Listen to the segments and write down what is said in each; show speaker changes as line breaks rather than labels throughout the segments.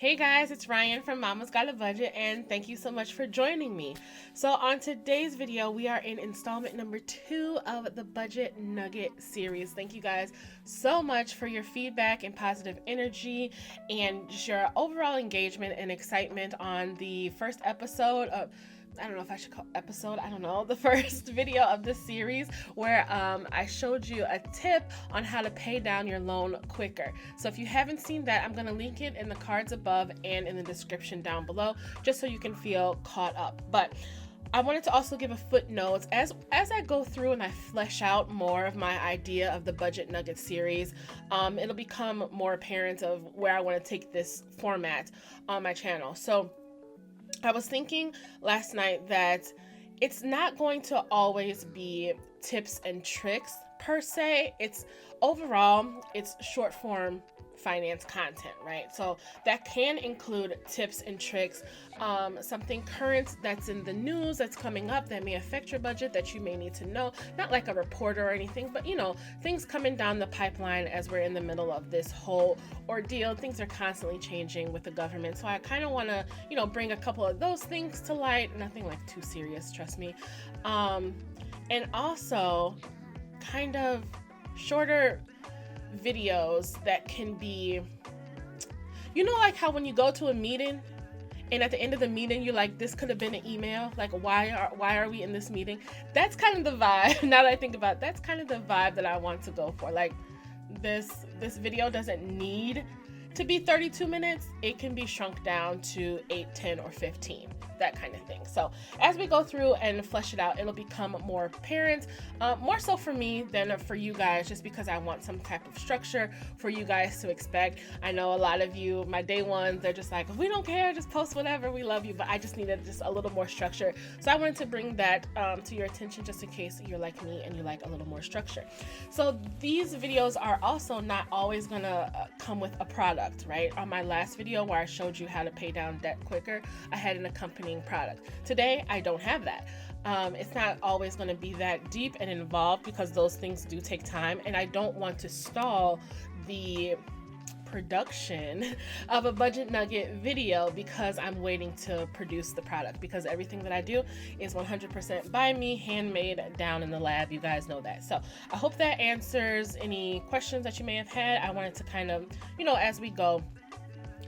Hey guys, it's Ryan from Mama's Got a Budget, and thank you so much for joining me. So on today's video, we are in installment number 2 of the Budget Nugget series. Thank you guys so much for your feedback and positive energy and just your overall engagement and excitement on the first episode of, I don't know if I should call episode, the first video of this series where I showed you a tip on how to pay down your loan quicker. So if you haven't seen that, I'm going to link it in the cards above and in the description down below, just so you can feel caught up. But I wanted to also give a footnote as I go through and I flesh out more of my idea of the Budget Nugget series. It'll become more apparent of where I want to take this format on my channel. So I was thinking last night that it's not going to always be tips and tricks per se. It's short form finance content, right? So that can include tips and tricks, something current that's in the news that's coming up that may affect your budget that you may need to know, not like a reporter or anything, but things coming down the pipeline as we're in the middle of this whole ordeal. Things are constantly changing with the government, so I kind of want to bring a couple of those things to light. Nothing like too serious, trust me, and also kind of shorter videos that can be, like how when you go to a meeting and at the end of the meeting you're like, this could have been an email, like why are we in this meeting? That's kind of the vibe. Now that I think about it, that's kind of the vibe that I want to go for. Like this video doesn't need to be 32 minutes. It can be shrunk down to 8, 10, or 15, that kind of thing. So as we go through and flesh it out, it'll become more apparent, more so for me than for you guys, just because I want some type of structure for you guys to expect. I know a lot of you, my day ones, they're just like, we don't care, just post whatever, we love you, but I just needed just a little more structure. So I wanted to bring that to your attention, just in case you're like me and you like a little more structure. So these videos are also not always gonna come with a product, right? On my last video where I showed you how to pay down debt quicker, I had an accompanying product. Today, I don't have that. It's not always going to be that deep and involved because those things do take time, and I don't want to stall the production of a Budget Nugget video because I'm waiting to produce the product, because everything that I do is 100% by me, handmade, down in the lab. You guys know that. So I hope that answers any questions that you may have had. I wanted to kind of, as we go,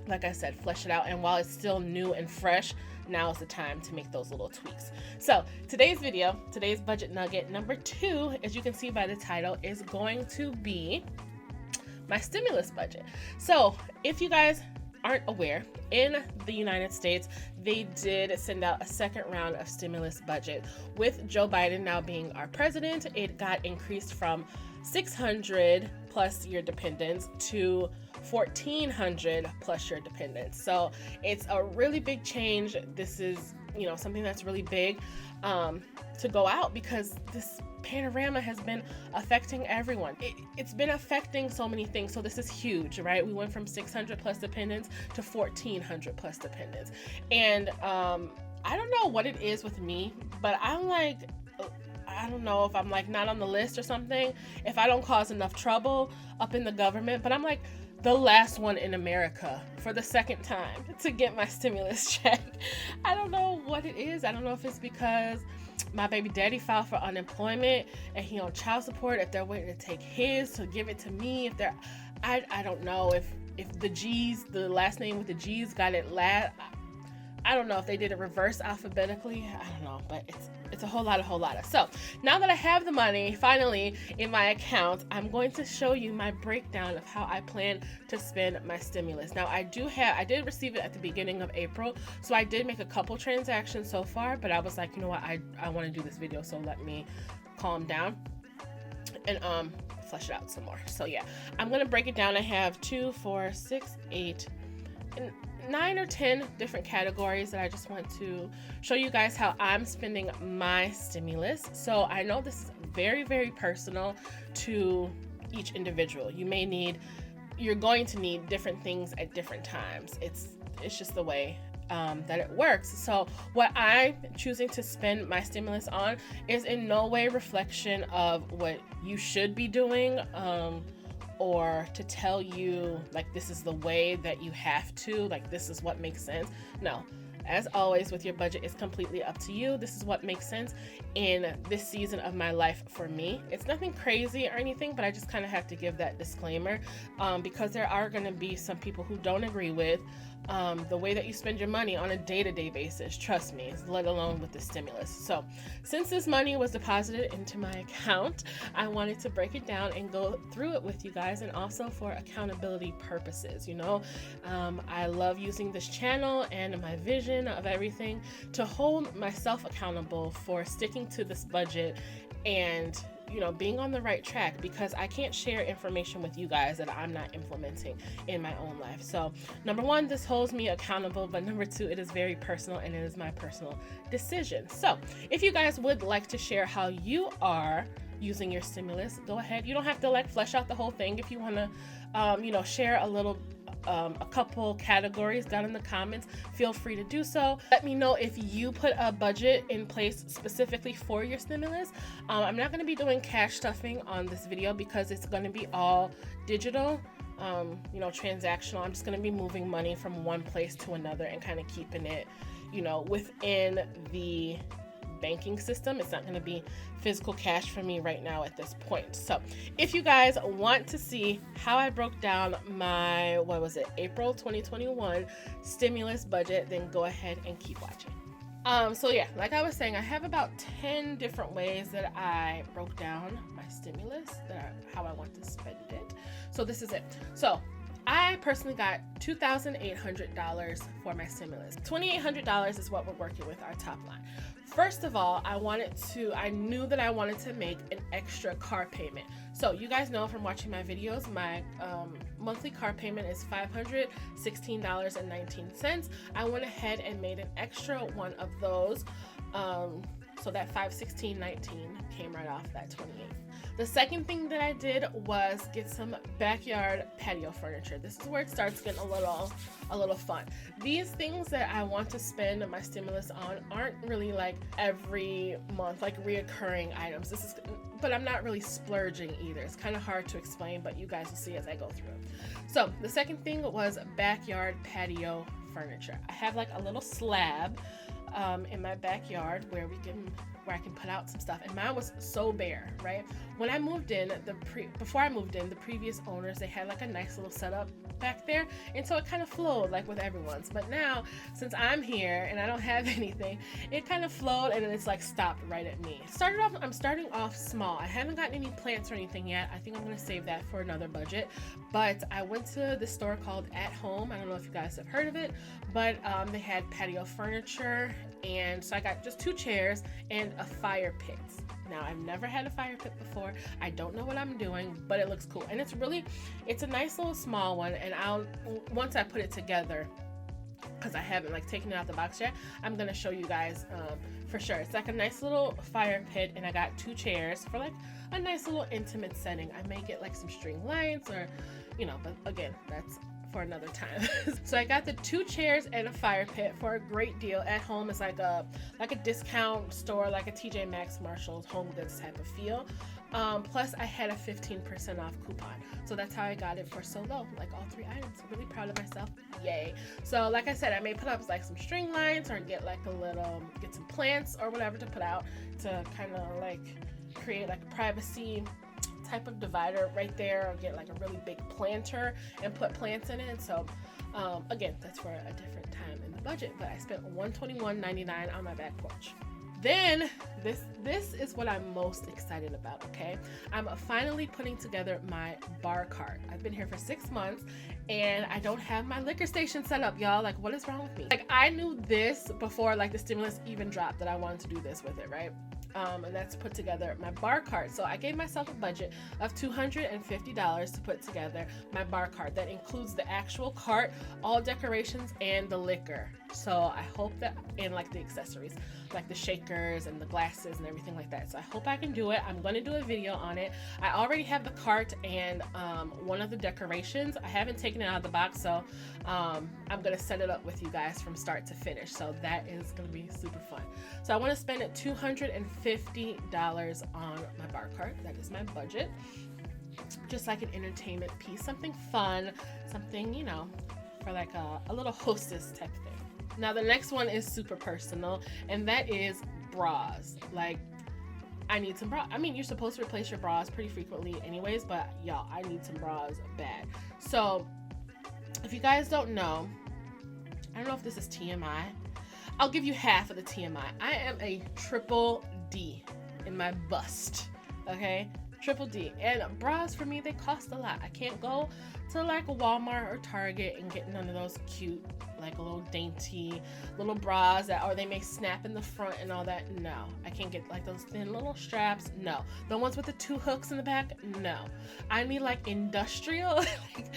like I said, flesh it out. And while it's still new and fresh, now is the time to make those little tweaks. So today's video, today's Budget Nugget number 2, as you can see by the title, is going to be my stimulus budget. So if you guys aren't aware, in the United States, they did send out a second round of stimulus budget. With Joe Biden now being our president, it got increased from 600 plus your dependents to 1,400 plus your dependents. So it's a really big change. This is, something that's really big to go out, because this panorama has been affecting everyone. It's been affecting so many things. So this is huge, right? We went from 600 plus dependents to 1,400 plus dependents. And I don't know what it is with me, but I'm like, I don't know if I'm like not on the list or something, if I don't cause enough trouble up in the government, but I'm like the last one in America for the second time to get my stimulus check. I don't know what it is. I don't know if it's because my baby daddy filed for unemployment and he on child support, if they're waiting to take his to give it to me, if they're, I don't know if the G's, the last name with the G's got it last. I don't know if they did it reverse alphabetically. I don't know, but it's a whole lot of. So now that I have the money finally in my account, I'm going to show you my breakdown of how I plan to spend my stimulus. Now I did receive it at the beginning of April, so I did make a couple transactions so far, but I was like, you know what, I want to do this video, so let me calm down and flesh it out some more. So yeah, I'm gonna break it down. I have 2, 4, 6, 8, and 9 or 10 different categories that I just want to show you guys how I'm spending my stimulus. So I know this is very, very personal to each individual. You're going to need different things at different times. It's just the way that it works. So what I'm choosing to spend my stimulus on is in no way reflection of what you should be doing, or to tell you like this is the way that you have to, like this is what makes sense. No. As always with your budget, it's completely up to you. This is what makes sense in this season of my life for me. It's nothing crazy or anything, but I just kind of have to give that disclaimer because there are going to be some people who don't agree with the way that you spend your money on a day-to-day basis, trust me, let alone with the stimulus. So since this money was deposited into my account, I wanted to break it down and go through it with you guys, and also for accountability purposes. You know, I love using this channel and my vision of everything to hold myself accountable for sticking to this budget and, you know, being on the right track, because I can't share information with you guys that I'm not implementing in my own life. So number one, this holds me accountable, but number two, it is very personal and it is my personal decision. So if you guys would like to share how you are using your stimulus, go ahead. You don't have to like flesh out the whole thing. If you want to, you know, share a couple categories down in the comments, feel free to do so. Let me know if you put a budget in place specifically for your stimulus. I'm not going to be doing cash stuffing on this video because it's going to be all digital, you know, transactional. I'm just going to be moving money from one place to another and kind of keeping it, you know, within the banking system. It's not going to be physical cash for me right now at this point. So if you guys want to see how I broke down my, what was it, April 2021 stimulus budget, then go ahead and keep watching. So yeah, like I was saying, I have about 10 different ways that I broke down my stimulus, how I want to spend it. So this is it. So I personally got $2,800 for my stimulus. $2,800 is what we're working with, our top line. First of all, I knew that I wanted to make an extra car payment. So you guys know from watching my videos, my monthly car payment is $516.19. I went ahead and made an extra one of those. So that $516.19 came right off that $28. The second thing that I did was get some backyard patio furniture. This is where it starts getting a little fun. These things that I want to spend my stimulus on aren't really like every month, like reoccurring items. But I'm not really splurging either. It's kind of hard to explain, but you guys will see as I go through. So the second thing was backyard patio furniture. I have like a little slab in my backyard where I can put out some stuff, and mine was so bare, right? When I moved in, before I moved in, the previous owners, they had like a nice little setup back there, and so it kind of flowed like with everyone's. But now, since I'm here and I don't have anything, it kind of flowed and then it's like stopped right at me. I'm starting off small. I haven't gotten any plants or anything yet. I think I'm gonna save that for another budget. But I went to this store called At Home. I don't know if you guys have heard of it, but they had patio furniture, and so I got just 2 chairs and a fire pit. Now, I've never had a fire pit before. I don't know what I'm doing, but it looks cool. And it's a nice little small one, and once I put it together, because I haven't like taken it out the box yet, I'm gonna show you guys for sure. It's like a nice little fire pit, and I got 2 chairs for like a nice little intimate setting. I may get like some string lights or, you know, but again, that's for another time. So I got the 2 chairs and a fire pit for a great deal. At Home is like a discount store, like a TJ Maxx, Marshalls, Home Goods type of feel. Plus I had a 15% off coupon. So that's how I got it for so low, like all 3 items. I'm really proud of myself. Yay. So like I said, I may put up like some string lights or get some plants or whatever to put out to kind of like create like a privacy type of divider right there, or get like a really big planter and put plants in it. So again, that's for a different time in the budget, but I spent $121.99 on my back porch. Then this is what I'm most excited about, okay? I'm finally putting together my bar cart. I've been here for 6 months and I don't have my liquor station set up, y'all. Like, what is wrong with me? Like, I knew this before like the stimulus even dropped, that I wanted to do this with it, right? And that's put together my bar cart. So I gave myself a budget of $250 to put together my bar cart. That includes the actual cart, all decorations, and the liquor. So I hope that, and like the accessories, like the shakers and the glasses and everything like that. So I hope I can do it. I'm going to do a video on it. I already have the cart and one of the decorations. I haven't taken it out of the box, so I'm going to set it up with you guys from start to finish. So that is going to be super fun. So I want to spend $250 on my bar cart. That is my budget. just like an entertainment piece, something fun, something, you know, for like a little hostess type thing. Now the next one is super personal, and that is bras. Like, I need some bras. I mean, you're supposed to replace your bras pretty frequently anyways, but y'all, I need some bras bad. So if you guys don't know, I don't know if this is TMI. I'll give you half of the TMI. I am a triple D in my bust, okay? Triple D. And bras for me, they cost a lot. I can't go to like a Walmart or Target and get none of those cute, like a little dainty little bras that, or they may snap in the front and all that. No, I can't get like those thin little straps. No, the ones with the 2 hooks in the back. No, I need like industrial like,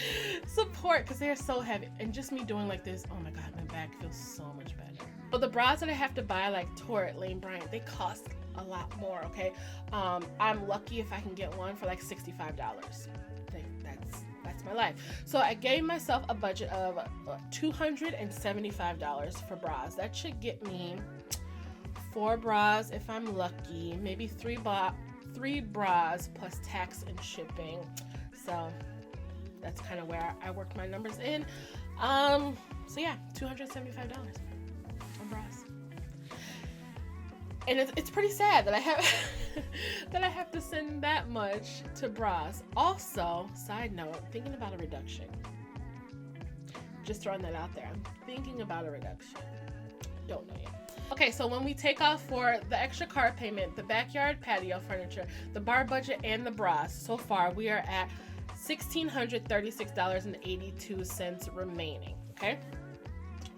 support, because they are so heavy. And just me doing like this, oh my god, my back feels so much better. So the bras that I have to buy, like Torrid, Lane Bryant, they cost a lot more. Okay, I'm lucky if I can get one for like $65. That's my life. So I gave myself a budget of $275 for bras. That should get me 4 bras if I'm lucky, maybe 3 bras plus tax and shipping. So that's kind of where I work my numbers in. So yeah, $275 on bras. And it's pretty sad that I have that I have to send that much to bras. Also, side note, I'm thinking about a reduction. Just throwing that out there. I'm thinking about a reduction. Don't know yet. Okay, so when we take off for the extra car payment, the backyard patio furniture, the bar budget, and the bras, so far we are at $1,636.82 remaining. Okay?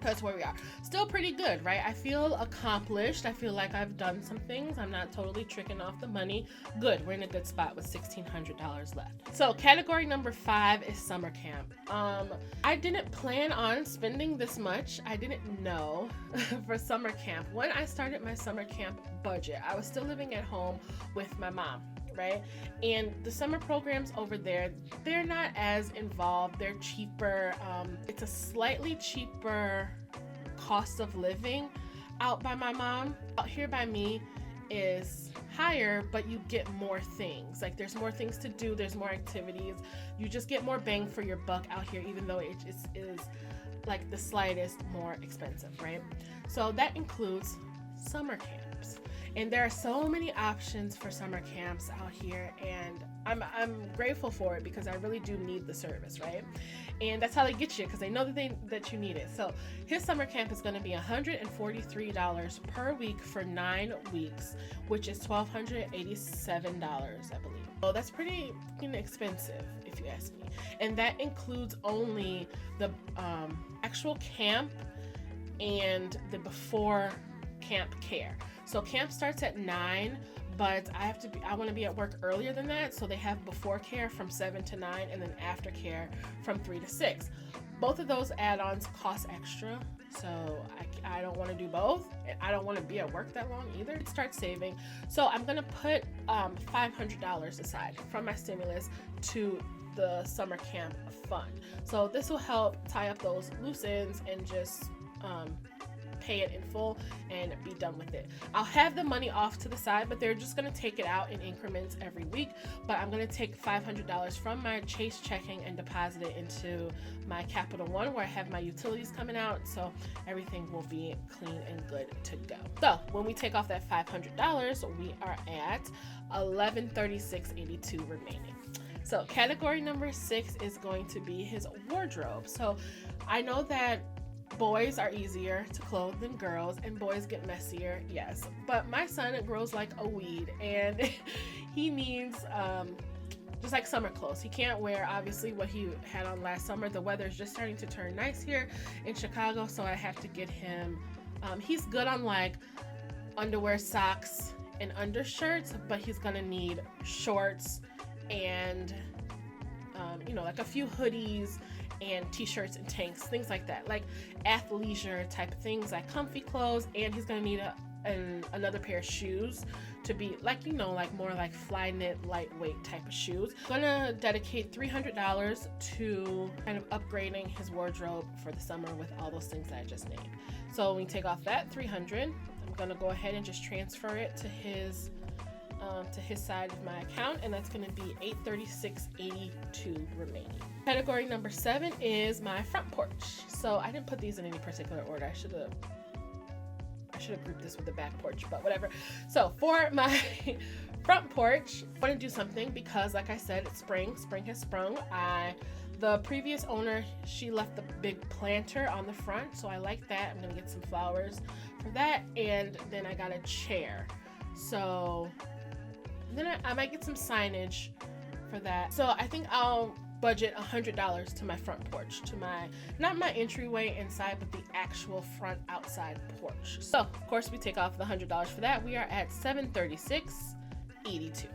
That's where we are. Still pretty good, right? I feel accomplished. I feel like I've done some things. I'm not totally tricking off the money. Good. We're in a good spot with $1,600 left. So category number 5 is summer camp. I didn't plan on spending this much. I didn't know for summer camp. When I started my summer camp budget, I was still living at home with my mom. Right? And the summer programs over there, they're not as involved. They're cheaper. It's a slightly cheaper cost of living out by my mom. Out here by me is higher, but you get more things. Like there's more things to do. There's more activities. You just get more bang for your buck out here, even though it is like the slightest more expensive, right? So that includes summer camps. And there are so many options for summer camps out here, and I'm grateful for it because I really do need the service, right? And that's how they get you, because they know that you need it. So his summer camp is going to be $143 per week for 9 weeks, which is $1,287, I believe. So that's pretty expensive, if you ask me. And that includes only the actual camp and the before camp care. So camp starts at 9, but I want to be at work earlier than that. So they have before care from 7 to 9 and then after care from 3 to 6. Both of those add-ons cost extra. So I don't want to do both. And I don't want to be at work that long either. Start saving. So I'm going to put $500 aside from my stimulus to the summer camp fund. So this will help tie up those loose ends and just pay it in full and be done with it. I'll have the money off to the side, but they're just going to take it out in increments every week. But I'm going to take $500 from my Chase checking and deposit it into my Capital One, where I have my utilities coming out, so everything will be clean and good to go. So when we take off that $500, we are at $1,136.82 remaining. So category number 6 is going to be his wardrobe. So I know that boys are easier to clothe than girls, and boys get messier, yes. But my son grows like a weed, and he needs just like summer clothes. He can't wear obviously what he had on last summer. The weather is just starting to turn nice here in Chicago, so I have to get him. He's good on like underwear, socks, and undershirts, but he's gonna need shorts and like a few hoodies and t-shirts and tanks, things like that, like athleisure type of things, like comfy clothes. And he's gonna need another pair of shoes to be like like more like fly knit, lightweight type of shoes. I'm gonna dedicate $300 to kind of upgrading his wardrobe for the summer with all those things that I just named. So when we take off that $300, I'm gonna go ahead and just transfer it to his to his side of my account, and that's going to be $836.82 remaining. Category number 7 is my front porch. So I didn't put these in any particular order. I should have grouped this with the back porch, but whatever. So for my front porch, I want to do something because, like I said, it's spring. Spring has sprung. The previous owner, she left the big planter on the front, so I like that. I'm gonna get some flowers for that, and then I got a chair. So then I might get some signage for that. So I think I'll budget $100 to my front porch, to my, not my entryway inside, but the actual front outside porch. So of course we take off the $100 for that. We are at $736.82.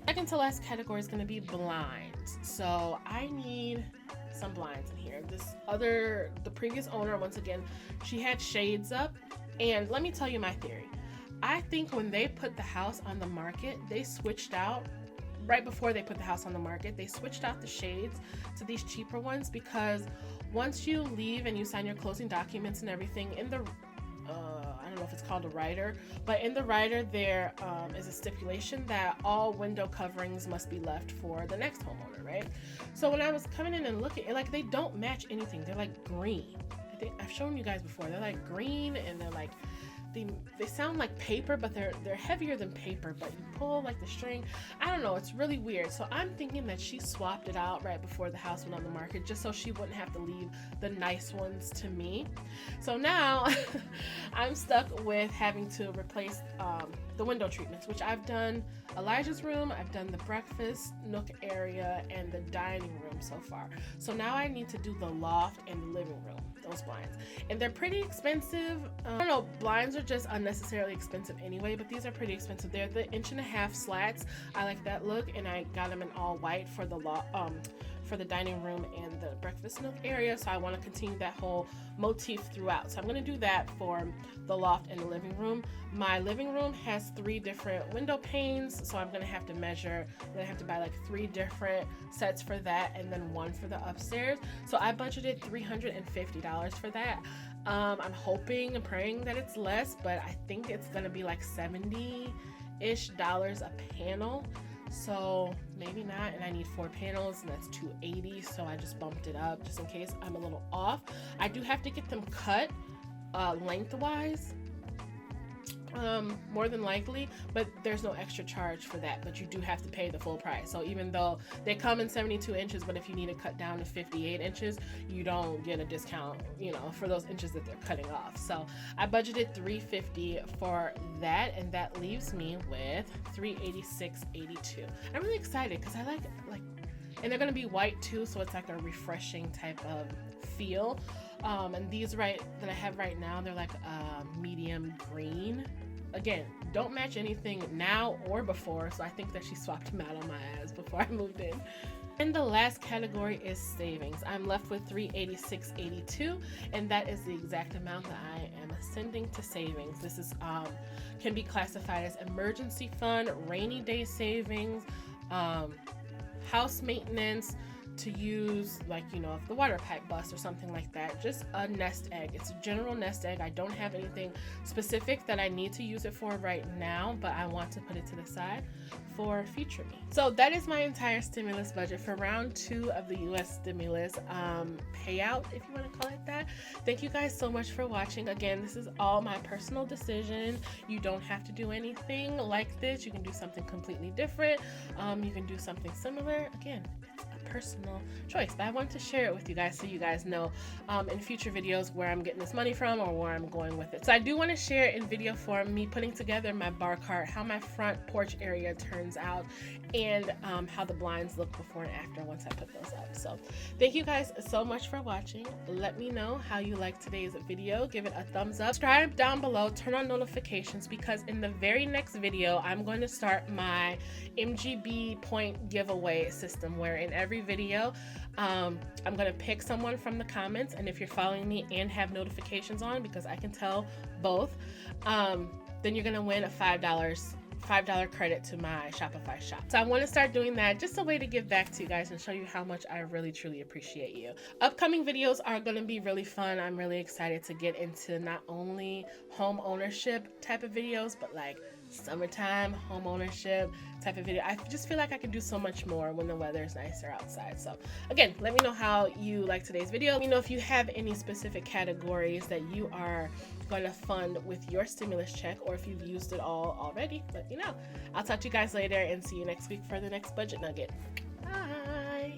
Second to last category is going to be blinds. So I need some blinds in here. The previous owner, once again, she had shades up, and let me tell you my theory. I think when they put the house on the market, they switched out, right before they put the house on the market, they switched out the shades to these cheaper ones, because once you leave and you sign your closing documents and everything, in the I don't know if it's called a rider, but in the rider there is a stipulation that all window coverings must be left for the next homeowner, right? So when I was coming in and looking, like, they don't match anything. They're like green. I think I've shown you guys before. They're like green, and they're like, they sound like paper, but they're heavier than paper, but you pull like the string. I don't know, it's really weird. So I'm thinking that she swapped it out right before the house went on the market, just so she wouldn't have to leave the nice ones to me. So now I'm stuck with having to replace the window treatments, which I've done Elijah's room, I've done the breakfast nook area, and the dining room so far. So now I need to do the loft and the living room, those blinds, and they're pretty expensive. I don't know, blinds are just unnecessarily expensive anyway, but these are pretty expensive. They're the 1.5-inch slats. I like that look, and I got them in all white for the for the dining room and the breakfast nook area, so I want to continue that whole motif throughout. So I'm going to do that for the loft and the living room. My living room has 3 different window panes, so I'm going to have to measure. I'm going to have to buy like 3 different sets for that, and then 1 for the upstairs. So I budgeted $350 for that. I'm hoping and praying that it's less, but I think it's going to be like $70-ish a panel. So maybe not, and I need 4 panels, and that's $280, so I just bumped it up just in case I'm a little off. I do have to get them cut lengthwise, more than likely, but there's no extra charge for that, but you do have to pay the full price. So even though they come in 72 inches, but if you need to cut down to 58 inches, you don't get a discount, you know, for those inches that they're cutting off. So I budgeted $350 for that, and that leaves me with $386.82. I'm really excited because I like, and they're gonna be white too, so it's like a refreshing type of feel. And these that I have right now, they're like medium green. Again, don't match anything now or before, so I think that she swapped them out on my ass before I moved in. And the last category is savings. I'm left with $386.82, and that is the exact amount that I am sending to savings. This is can be classified as emergency fund, rainy day savings, house maintenance, to use, like, you know, if the water pipe busts or something like that. Just a nest egg. It's a general nest egg. I don't have anything specific that I need to use it for right now, but I want to put it to the side for future me. So that is my entire stimulus budget for round 2 of the US stimulus payout, if you want to call it that. Thank you guys so much for watching. Again, this is all my personal decision. You don't have to do anything like this. You can do something completely different. You can do something similar. Again, it's a personal choice, but I want to share it with you guys so you guys know in future videos where I'm getting this money from or where I'm going with it. So I do want to share in video form me putting together my bar cart, how my front porch area turns out, and how the blinds look before and after once I put those up. So thank you guys so much for watching. Let me know how you liked today's video. Give it a thumbs up, subscribe down below, turn on notifications, because in the very next video I'm going to start my MGB point giveaway system, where in every video I'm going to pick someone from the comments, and if you're following me and have notifications on, because I can tell both, then you're going to win a $5 credit to my Shopify shop. So I want to start doing that, just a way to give back to you guys and show you how much I really truly appreciate you. Upcoming videos are going to be really fun. I'm really excited to get into not only home ownership type of videos, but like summertime home ownership type of video. I just feel like I can do so much more when the weather is nicer outside. So again, let me know how you like today's video. Let me know if you have any specific categories that you are going to fund with your stimulus check, or if you've used it all already. Let me know. I'll talk to you guys later and see you next week for the next budget nugget. Bye.